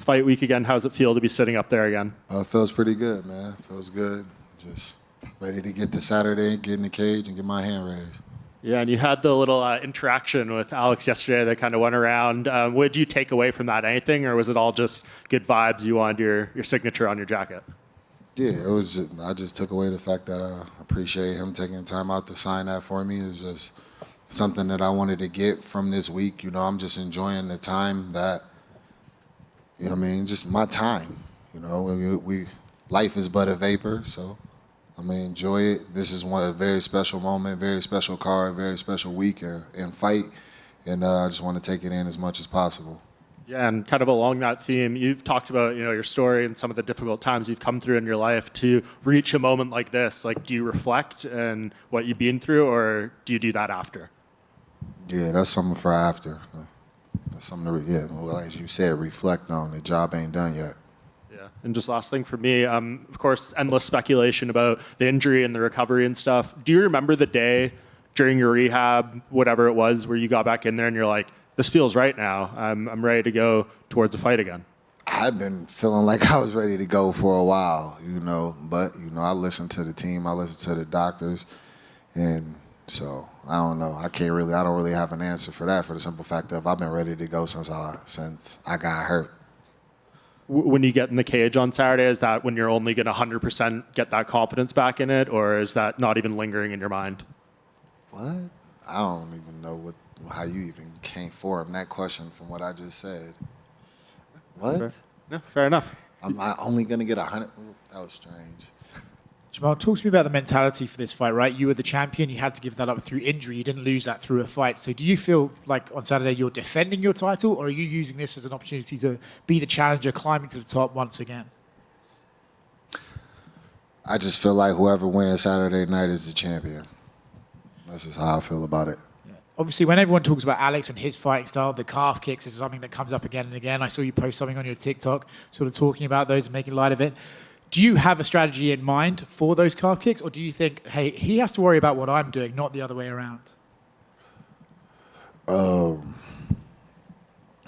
fight week again. How's it feel to be sitting up there again? It feels pretty good, man. Feels good. Just ready to get to Saturday, get in the cage, and get my hand raised. Yeah, and you had the little interaction with Alex yesterday that kind of went around. What did you take away from that? Anything, or was it all just good vibes? You wanted your signature on your jacket? Yeah, it was. I just took away the fact that I appreciate him taking the time out to sign that for me. It was just something that I wanted to get from this week. You know, I'm just enjoying the time that, you know what I mean, just my time. You know, life is but a vapor, so I'm going to enjoy it. This is a very special moment, very special card, very special week and fight, and I just want to take it in as much as possible. Yeah, and kind of along that theme, you've talked about, you know, your story and some of the difficult times you've come through in your life to reach a moment like this. Like, do you reflect on what you've been through, or do you do that after? Yeah, that's something for after. That's something to, well, as you said, reflect on. The job ain't done yet. Yeah, and just last thing for me, of course, endless speculation about the injury and the recovery and stuff. Do you remember the day during your rehab, whatever it was, where you got back in there and you're like, this feels right now. I'm ready to go towards a fight again? I've been feeling like I was ready to go for a while, you know, but, you know, I listened to the team, I listened to the doctors, and so I don't know. I don't really have an answer for that, for the simple fact that I've been ready to go since I got hurt. When you get in the cage on Saturday, is that when you're only going to 100% get that confidence back in it, or is that not even lingering in your mind? What? I don't even know how you even came forward that question from what I just said. What? Fair. No, fair enough. I'm only going to get 100? That was strange. Jamahal, talk to me about the mentality for this fight, right? You were the champion. You had to give that up through injury. You didn't lose that through a fight. So do you feel like on Saturday you're defending your title, or are you using this as an opportunity to be the challenger, climbing to the top once again? I just feel like whoever wins Saturday night is the champion. That's just how I feel about it. Obviously, when everyone talks about Alex and his fighting style, the calf kicks is something that comes up again and again. I saw you post something on your TikTok sort of talking about those and making light of it. Do you have a strategy in mind for those calf kicks, or do you think, hey, he has to worry about what I'm doing, not the other way around? I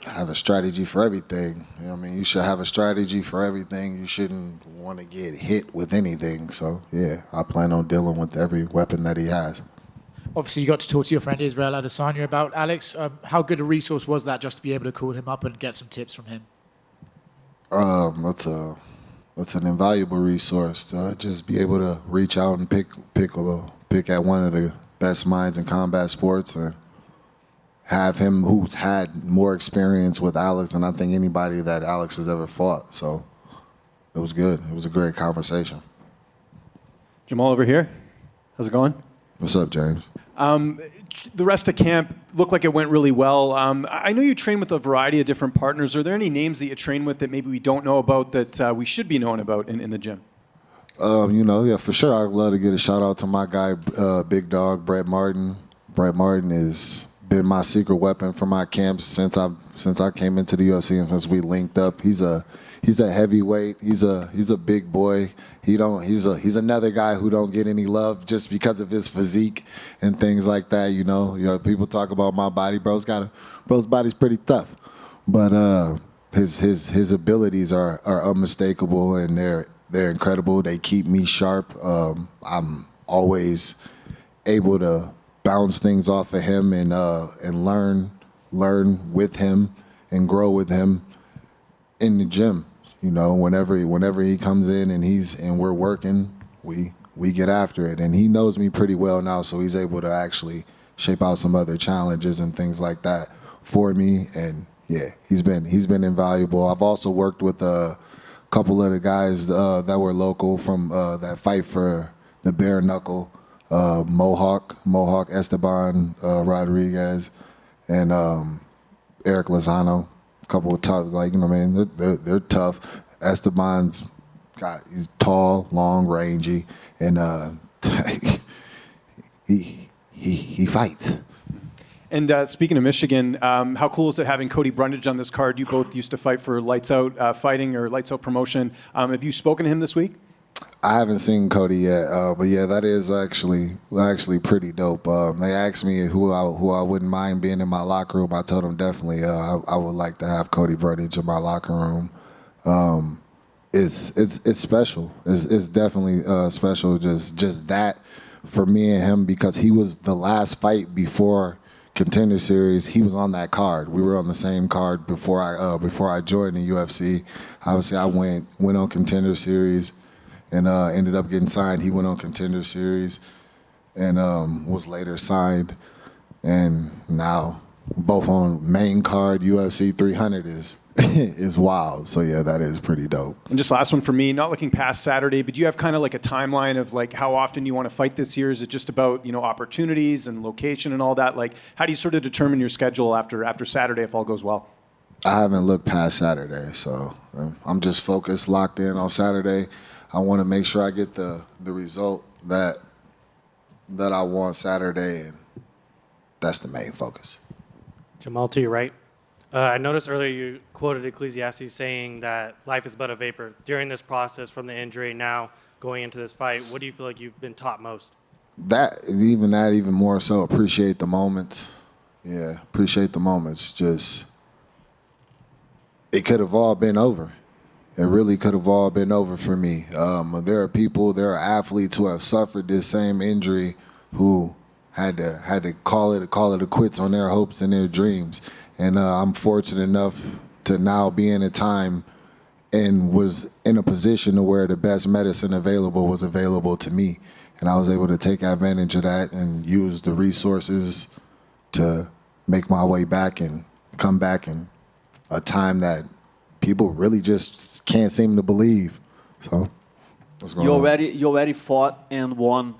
have a strategy for everything. You know what I mean? You should have a strategy for everything. You shouldn't want to get hit with anything. So, yeah, I plan on dealing with every weapon that he has. Obviously, you got to talk to your friend Israel Adesanya about Alex. How good a resource was that just to be able to call him up and get some tips from him? It's an invaluable resource to just be able to reach out and pick at one of the best minds in combat sports and have him who's had more experience with Alex than I think anybody that Alex has ever fought. So it was good. It was a great conversation. Jamahal over here. How's it going? What's up, James? The rest of camp looked like it went really well. I know you train with a variety of different partners. Are there any names that you train with that maybe we don't know about that we should be knowing about in the gym? You know, yeah, for sure. I'd love to get a shout out to my guy, Big Dog, Brett Martin. Brett Martin has been my secret weapon for my camps since I came into the UFC and since we linked up. He's a heavyweight. He's a big boy. He's another guy who don't get any love just because of his physique and things like that. You know, people talk about my body. Bro's body's pretty tough, but his abilities are unmistakable and they're incredible. They keep me sharp. I'm always able to bounce things off of him and learn with him and grow with him in the gym. You know, whenever he comes in and we're working, we get after it. And he knows me pretty well now, so he's able to actually shape out some other challenges and things like that for me. And yeah, he's been invaluable. I've also worked with a couple of the guys that were local from that fight for the bare knuckle, Mohawk Esteban Rodriguez, and Eric Lozano. Couple of tough, like, you know what I mean, they're tough. Esteban's he's tall, long, rangy, and he fights. And speaking of Michigan, how cool is it having Cody Brundage on this card? You both used to fight for Lights Out Fighting or Lights Out Promotion. Have you spoken to him this week? I haven't seen Cody yet, but yeah, that is actually pretty dope. They asked me who I wouldn't mind being in my locker room. I told them definitely I would like to have Cody Brundage in my locker room. it's special. It's definitely special. Just that for me and him, because he was the last fight before Contender Series. He was on that card. We were on the same card before I joined the UFC. Obviously, I went on Contender Series and ended up getting signed. He went on Contender Series and was later signed. And now both on main card. UFC 300 is wild. So yeah, that is pretty dope. And just last one for me, not looking past Saturday, but do you have kind of like a timeline of like how often you want to fight this year? Is it just about, you know, opportunities and location and all that? Like, how do you sort of determine your schedule after Saturday if all goes well? I haven't looked past Saturday, so I'm just focused, locked in on Saturday. I want to make sure I get the result that I want Saturday, and that's the main focus. Jamahal, to your right. I noticed earlier you quoted Ecclesiastes saying that life is but a vapor. During this process from the injury now going into this fight, what do you feel like you've been taught most? Even more so, appreciate the moments. Yeah, appreciate the moments. Just, it could have all been over. It really could have all been over for me. There are athletes who have suffered this same injury who had to call it a quits on their hopes and their dreams. And I'm fortunate enough to now be in a time and was in a position to where the best medicine available was available to me. And I was able to take advantage of that and use the resources to make my way back and come back in a time that people really just can't seem to believe. So, what's going on? You already fought and won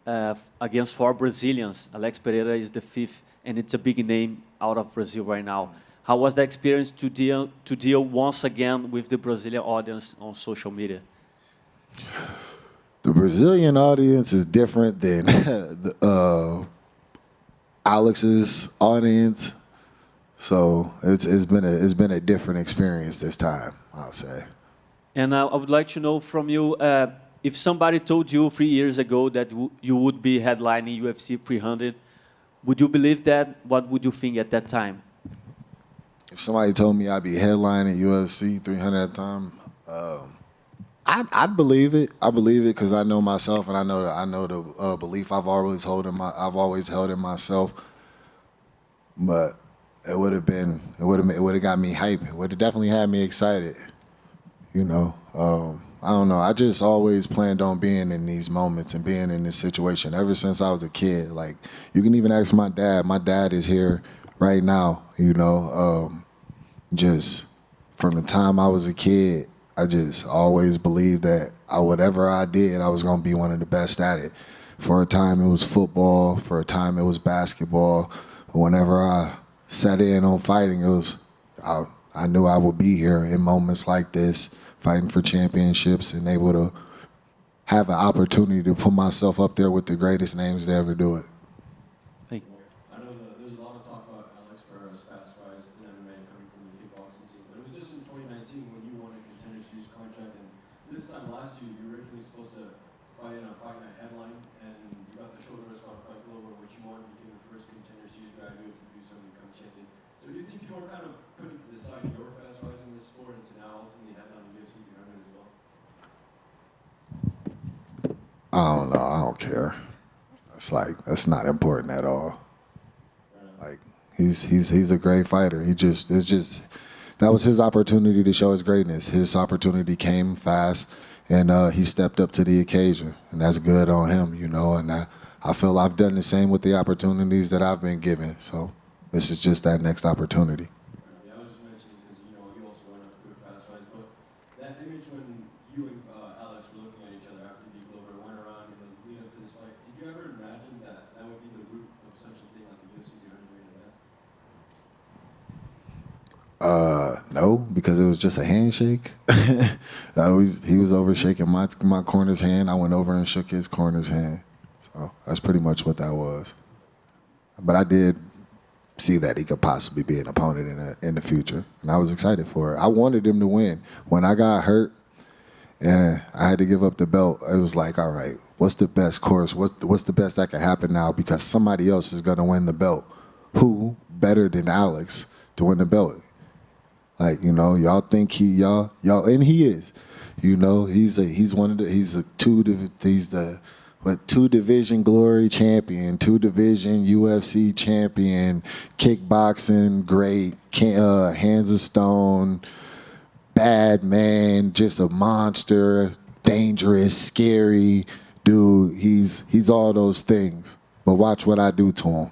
against 4 Brazilians. Alex Pereira is the 5th, and it's a big name out of Brazil right now. How was the experience to deal once again with the Brazilian audience on social media? The Brazilian audience is different than Alex's audience, so it's been a different experience this time, I'll say. And I would like to know from you, if somebody told you 3 years ago that you would be headlining UFC 300, would you believe that? What would you think at that time? If somebody told me I'd be headlining UFC 300 at the time, I'd believe it. I believe it because I know myself, and I know the belief I've always held in myself. But it would have got me hyped. It would have definitely had me excited. You know, I don't know. I just always planned on being in these moments and being in this situation ever since I was a kid. Like, you can even ask my dad. My dad is here right now, you know. Just from the time I was a kid, I just always believed that whatever I did, I was going to be one of the best at it. For a time, it was football. For a time, it was basketball. But whenever I sat in on fighting, I knew I would be here in moments like this, fighting for championships and able to have an opportunity to put myself up there with the greatest names to ever do it. Thank you. I know there's a lot of talk about Alex Pereira's fast rise in MMA coming from the kickboxing scene, but it was just in 2019 when you won a Contender Series contract, and this time last year you were originally supposed to fight in a Fight Night headline, and you got the shoulder rest on Fight Global, which you won, became the first Contender Series graduate to do so and become champion. So do you think people are kind of putting to the side your fast rise in this sport and to now ultimately headline the UFC 300 as well? I don't know. I don't care. That's not important at all. Like, he's a great fighter. That was his opportunity to show his greatness. His opportunity came fast, and he stepped up to the occasion, and that's good on him, you know. And I feel I've done the same with the opportunities that I've been given. So this is just that next opportunity. Yeah, I was just mentioning because you also went up through a fast rise, but that image when you and Alex were looking at each other after the Glover went around in the lead up to this fight, did you ever imagine that would be the root of such a thing like a UFC 300 main event? No, because it was just a handshake. He was over shaking my corner's hand. I went over and shook his corner's hand. So that's pretty much what that was. But I did see that he could possibly be an opponent in the future, and I was excited for it. I wanted him to win. When I got hurt and I had to give up the belt, it was like, all right, what's the best course? What's the best that can happen now? Because somebody else is going to win the belt. Who better than Alex to win the belt? Like, you know, y'all think y'all, and he is. You know, he's a two division glory champion, 2 division UFC champion, kickboxing great, hands of stone, bad man, just a monster, dangerous, scary dude. He's all those things. But watch what I do to him.